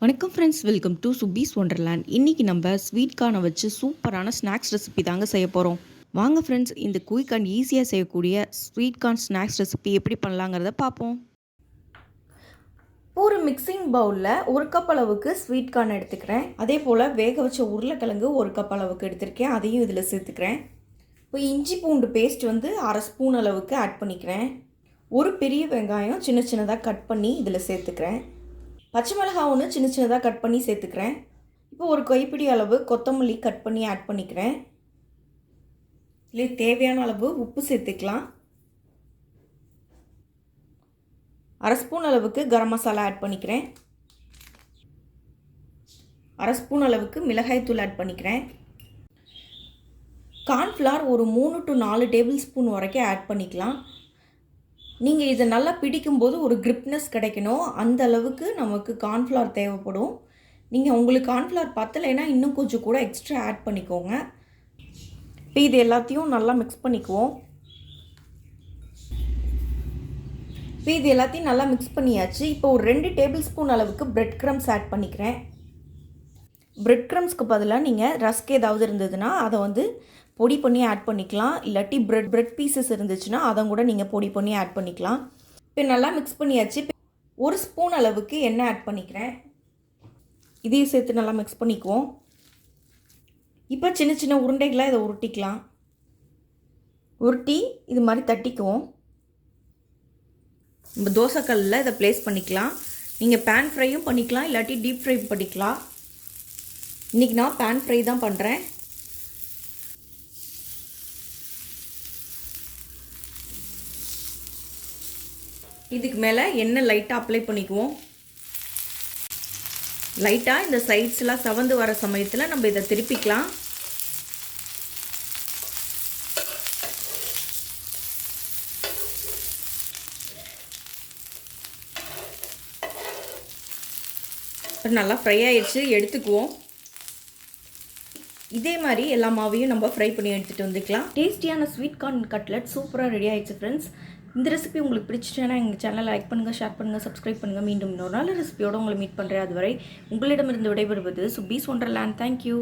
வணக்கம் friends, welcome to சுப்பீஸ் wonderland. இன்றைக்கி நம்ம ஸ்வீட் கார்னை வச்சு சூப்பரான ஸ்நாக்ஸ் ரெசிபி தாங்க செய்ய போகிறோம். வாங்க ஃப்ரெண்ட்ஸ், இந்த குயிக் அண்ட் ஈஸியாக செய்யக்கூடிய ஸ்வீட் கார்ன் ஸ்நாக்ஸ் ரெசிபி எப்படி பண்ணலாங்கிறத பார்ப்போம். ஒரு மிக்சிங் பவுலில் 1 கப் அளவுக்கு ஸ்வீட் கார்ன் எடுத்துக்கிறேன். அதே போல் வேக வச்ச உருளைக்கிழங்கு 1 கப் அளவுக்கு எடுத்திருக்கேன், அதையும் இதில் சேர்த்துக்கிறேன். இப்போ இஞ்சி பூண்டு பேஸ்ட் அரை ஸ்பூன் அளவுக்கு ஆட் பண்ணிக்கிறேன். ஒரு பெரிய வெங்காயம் சின்ன சின்னதாக கட் பண்ணி இதில் சேர்த்துக்கிறேன். பச்சை மிளகாய் ஒன்று சின்ன சின்னதாக கட் பண்ணி சேர்த்துக்கிறேன். இப்போ ஒரு கைப்பிடி அளவு கொத்தமல்லி கட் பண்ணி ஆட் பண்ணிக்கிறேன். இல்லை தேவையான அளவு உப்பு சேர்த்துக்கலாம். அரை ஸ்பூன் அளவுக்கு கரம் மசாலா ஆட் பண்ணிக்கிறேன். அரை ஸ்பூன் அளவுக்கு மிளகாய்த்தூள் ஆட் பண்ணிக்கிறேன். கார்ன்ஃப்ளவர் ஒரு 3 to 4 டேபிள் ஸ்பூன் வரைக்கும் ஆட் பண்ணிக்கலாம். நீங்கள் இதை நல்லா பிடிக்கும்போது ஒரு கிரிப்னஸ் கிடைக்கணும், அந்த அளவுக்கு நமக்கு கார்ன்ஃப்ளவர் தேவைப்படும். நீங்கள் உங்களுக்கு கார்ன்ஃப்ளவர் பத்தலைன்னா இன்னும் கொஞ்சம் கூட எக்ஸ்ட்ரா ஆட் பண்ணிக்கோங்க. இப்போ இது எல்லாத்தையும் நல்லா மிக்ஸ் பண்ணிக்குவோம். இப்போ இது எல்லாத்தையும் நல்லா மிக்ஸ் பண்ணியாச்சு. இப்போ ஒரு 2 டேபிள் ஸ்பூன் அளவுக்கு பிரெட் க்ரம்ஸ் ஆட் பண்ணிக்கிறேன். பிரெட் க்ரம்ஸ்க்கு பதிலாக நீங்கள் ரஸ்க் ஏதாவது இருந்ததுன்னா அதை பொடி பண்ணி ஆட் பண்ணிக்கலாம். இல்லாட்டி பிரெட் பீசஸ் இருந்துச்சுன்னா அதை கூட நீங்கள் பொடி பண்ணி ஆட் பண்ணிக்கலாம். இப்போ நல்லா மிக்ஸ் பண்ணியாச்சு. ஒரு ஸ்பூன் அளவுக்கு எண்ணெய் ஆட் பண்ணிக்கிறேன். இதையும் சேர்த்து நல்லா மிக்ஸ் பண்ணிக்குவோம். இப்போ சின்ன சின்ன உருண்டைகளாக இதை உருட்டிக்கலாம். உருட்டி இது மாதிரி தட்டிக்குவோம். நம்ம தோசைக்கல்லில் இதை ப்ளேஸ் பண்ணிக்கலாம். நீங்கள் பேன் ஃப்ரையும் பண்ணிக்கலாம், இல்லாட்டி டீப் ஃப்ரை பண்ணிக்கலாம். இன்றைக்கி நான் பேன் ஃப்ரை தான் பண்ணுறேன். இதுக்கு மேலே எண்ணெய் லைட்டாக அப்ளை பண்ணிக்குவோம். லைட்டாக இந்த சைட்ஸ்லாம் செவந்து வர சமயத்தில் நம்ம இதை திருப்பிக்கலாம். நல்லா ஃப்ரை ஆயிடுச்சு, எடுத்துக்குவோம். இதே மாதிரி எல்லா மாவையும் நம்ம ஃப்ரை பண்ணி எடுத்துகிட்டு வந்துக்கலாம். டேஸ்டியான ஸ்வீட் கார்ன் கட்லெட் சூப்பராக ரெடி ஆயிடுச்சு ஃப்ரெண்ட்ஸ். இந்த ரெசிபி உங்களுக்கு பிடிச்சிச்சுன்னா எங்கள் சேனலை லைக் பண்ணுங்கள், ஷேர் பண்ணுங்கள், சப்ஸ்கிரைப் பண்ணுங்கள். மீண்டும் இன்னொரு நல்ல ரெசிபியோடு உங்களை மீட் பண்ணுறேன். அதுவரை உங்களிடமிருந்து விடைபெறுவது சுப்பீஸ் ஒண்டர்லேண்ட். தேங்க்யூ.